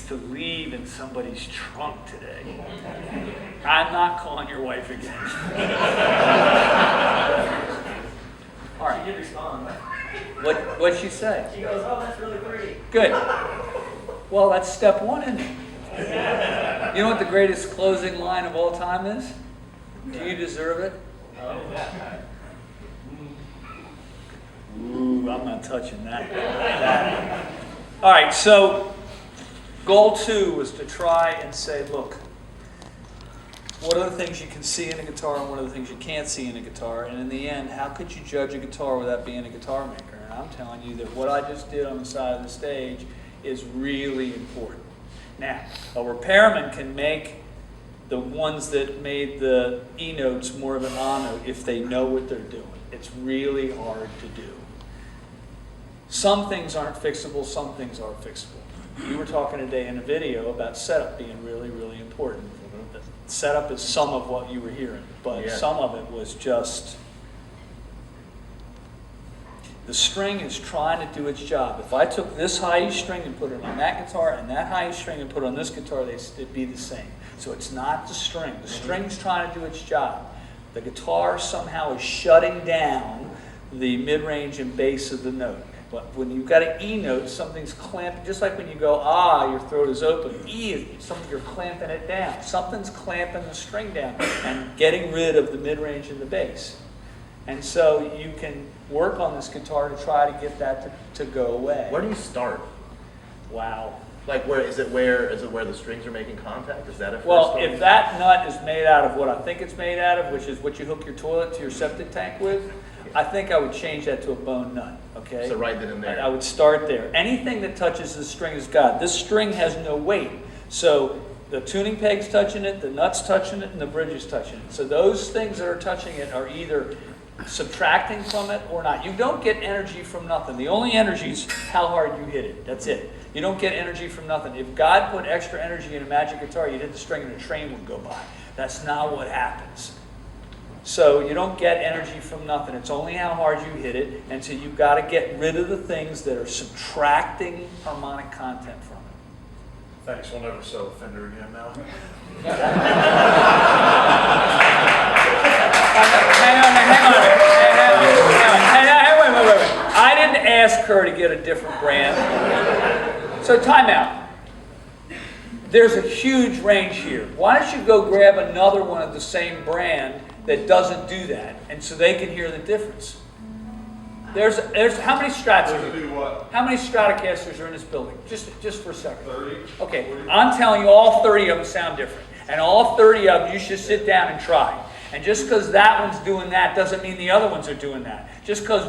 to leave in somebody's trunk today. I'm not calling your wife again. All right. She did respond. What'd she say? She goes, "Oh, that's really pretty." Good. Well, that's step one, isn't it? You know what the greatest closing line of all time is? Do you deserve it? Ooh, I'm not touching that. All right, so goal 2 was to try and say, look, what are the things you can see in a guitar and what are the things you can't see in a guitar? And in the end, how could you judge a guitar without being a guitar maker? And I'm telling you that what I just did on the side of the stage is really important. Now, a repairman can make the ones that made the E notes more of an A note if they know what they're doing. It's really hard to do. Some things aren't fixable, some things are fixable. We were talking today in a video about setup being really, really important. Setup is some of what you were hearing, but some of it was just the string is trying to do its job. If I took this high E string and put it on that guitar and that high E string and put it on this guitar, they'd be the same. So it's not the string. The string's trying to do its job. The guitar somehow is shutting down the mid-range and bass of the note. But when you've got an E note, something's clamping, just like when you go, ah, your throat is open. E, you're clamping it down. Something's clamping the string down and getting rid of the mid-range and the bass. And so you can work on this guitar to try to get that to go away. Where do you start? Wow. Like where is it where the strings are making contact? Is that a first Well, start? if that nut is made out of what I think it's made out of, which is what you hook your toilet to your septic tank with, I think I would change that to a bone nut, okay? So right then and there. I would start there. Anything that touches the string is God. This string has no weight. So the tuning peg's touching it, the nut's touching it, and the bridge is touching it. So those things that are touching it are either subtracting from it or not. You don't get energy from nothing. The only energy is how hard you hit it. That's it. You don't get energy from nothing. If God put extra energy in a magic guitar, you'd hit the string and a train would go by. That's not what happens. So you don't get energy from nothing. It's only how hard you hit it. And so you've got to get rid of the things that are subtracting harmonic content from it. Thanks, we'll never sell a Fender again now. Hang on. Wait. I didn't ask her to get a different brand. So time out. There's a huge range here. Why don't you go grab another one of the same brand that doesn't do that, and so they can hear the difference. There's how many Strats are Doesn't here? do what? How many Stratocasters are in this building? Just for a second. 30. Okay, I'm telling you, all 30 of them sound different, and all 30 of them you should sit down and try. And just because that one's doing that doesn't mean the other ones are doing that. Just because,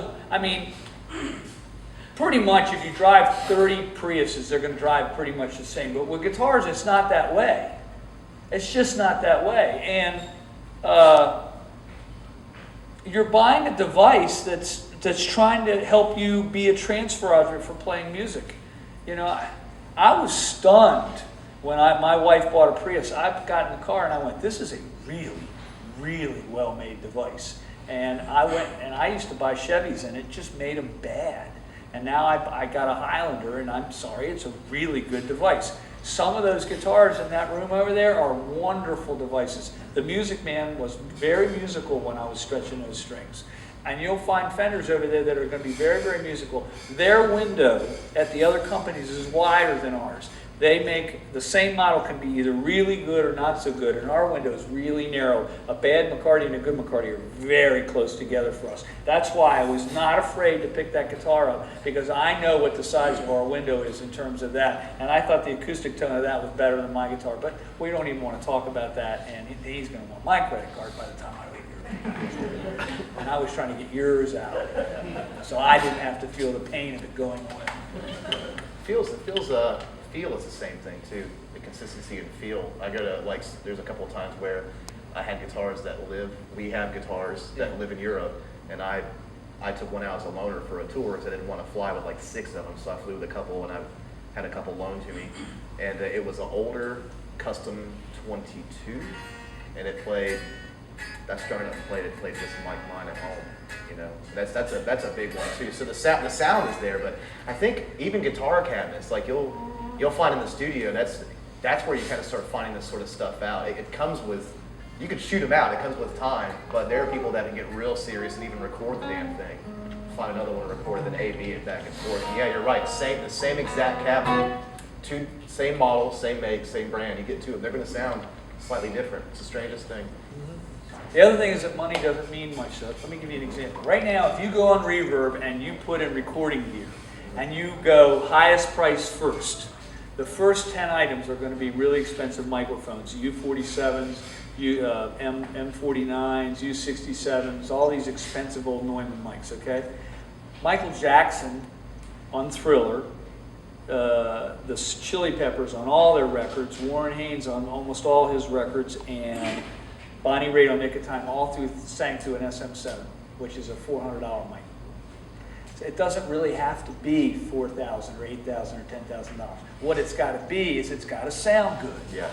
pretty much if you drive 30 Priuses, they're going to drive pretty much the same. But with guitars, it's not that way. It's just not that way. And you're buying a device that's trying to help you be a transfer object for playing music. You know, I was stunned when my wife bought a Prius. I got in the car and I went, this is a really, really well-made device. And I used to buy Chevys and it just made them bad. And now I got a Highlander and I'm sorry, it's a really good device. Some of those guitars in that room over there are wonderful devices. The Music Man was very musical when I was stretching those strings. And you'll find Fenders over there that are going to be very, very musical. Their window at the other companies is wider than ours. They make, the same model can be either really good or not so good, and our window is really narrow. A bad McCarty and a good McCarty are very close together for us. That's why I was not afraid to pick that guitar up, because I know what the size of our window is in terms of that. And I thought the acoustic tone of that was better than my guitar, but we don't even want to talk about that, and he's going to want my credit card by the time I leave here. And I was trying to get yours out, so I didn't have to feel the pain of it going away. Feel is the same thing too. The consistency and feel. I go to there's a couple of times where I had guitars we have guitars that live in Europe, and I took one out as a loaner for a tour because I didn't want to fly with 6 of them, so I flew with a couple, and I had a couple loaned to me, and it was an older custom 22, and it played. That's strong enough to play. It played just like mine at home. You know, that's a big one too. So the sound is there, but I think even guitar cabinets, you'll find in the studio, that's where you kind of start finding this sort of stuff out. It comes with, you can shoot them out, it comes with time, but there are people that can get real serious and even record the damn thing. Find another one, record it, then A, B it back and forth. And yeah, you're right, the same exact cabinet, same model, same make, same brand, you get two of them, they're going to sound slightly different. It's the strangest thing. The other thing is that money doesn't mean much. So let me give you an example. Right now, if you go on Reverb and you put in recording gear, and you go highest price first, the first 10 items are going to be really expensive microphones, U47s, M49s, U67s, all these expensive old Neumann mics, okay? Michael Jackson on Thriller, the Chili Peppers on all their records, Warren Haynes on almost all his records, and Bonnie Raitt on Nick of Time, sang through an SM7, which is a $400 mic. So it doesn't really have to be $4,000 or $8,000 or $10,000. What it's got to be is it's got to sound good. Yeah.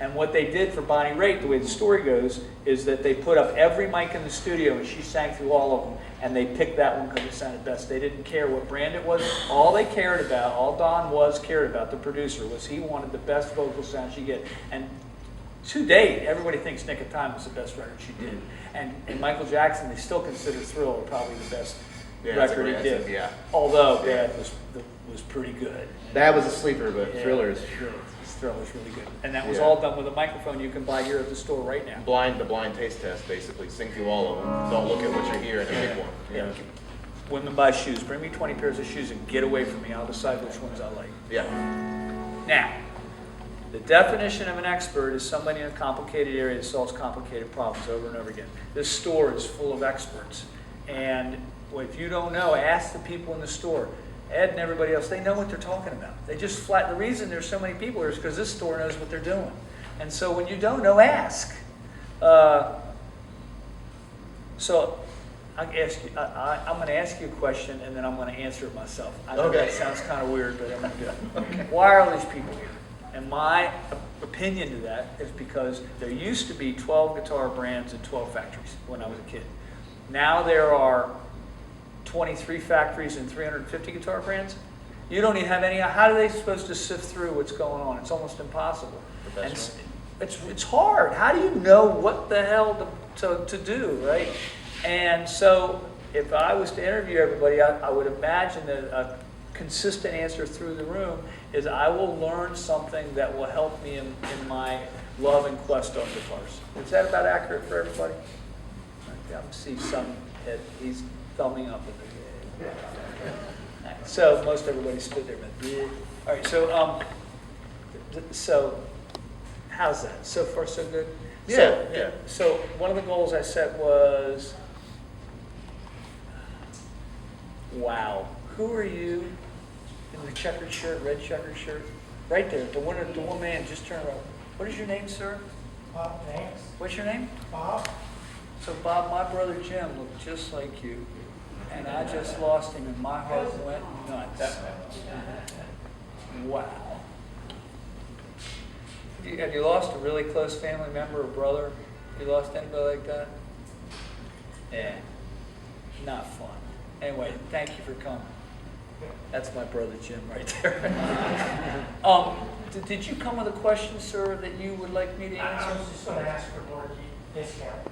And what they did for Bonnie Raitt, the way the story goes, is that they put up every mic in the studio and she sang through all of them, and they picked that one because it sounded best. They didn't care what brand it was. All they cared about, all Don cared about, the producer, was he wanted the best vocal sound she get. And to date, everybody thinks Nick of Time was the best record she did. And Michael Jackson, they still consider Thriller probably the best record he did. Yeah. Although Bad was pretty good. That was a sleeper, but Thriller's Thriller's really good. And that was all done with a microphone you can buy here at the store right now. the blind taste test, basically. Sing through all of them. Don't look at what you're hearing and pick one. Yeah. Women buy shoes. Bring me 20 pairs of shoes and get away from me. I'll decide which ones I like. Yeah. Now, the definition of an expert is somebody in a complicated area that solves complicated problems over and over again. This store is full of experts. And if you don't know, ask the people in the store. Ed and everybody else, they know what they're talking about. They just the reason there's so many people here is because this store knows what they're doing. And so when you don't know, ask. So I'm going to ask you a question and then I'm going to answer it myself. I know that sounds kind of weird, but I'm going to do it. Okay. Why are these people here? And my opinion to that is because there used to be 12 guitar brands and 12 factories when I was a kid. Now there are 23 factories and 350 guitar brands. You don't even have any. How are they supposed to sift through what's going on? It's almost impossible. And it's hard. How do you know what the hell to do, right? And so if I was to interview everybody, I would imagine that a consistent answer through the room is I will learn something that will help me in my love and quest on guitars. Is that about accurate for everybody? I see some head. He's thumbing up. So most everybody stood there. All right. So how's that? So far, so good. Yeah. So one of the goals I set was, wow, who are you in the checkered shirt, red checkered shirt? Right there, the one man just turned around. What is your name, sir? Bob, thanks. What's your name? Bob? So Bob, my brother Jim looked just like you, and I just lost him, and my heart went nuts. Wow. Have you lost a really close family member or brother? Have you lost anybody like that? Yeah, not fun. Anyway, thank you for coming. That's my brother Jim right there. Did you come with a question, sir, that you would like me to answer? I was just going to ask for more discount.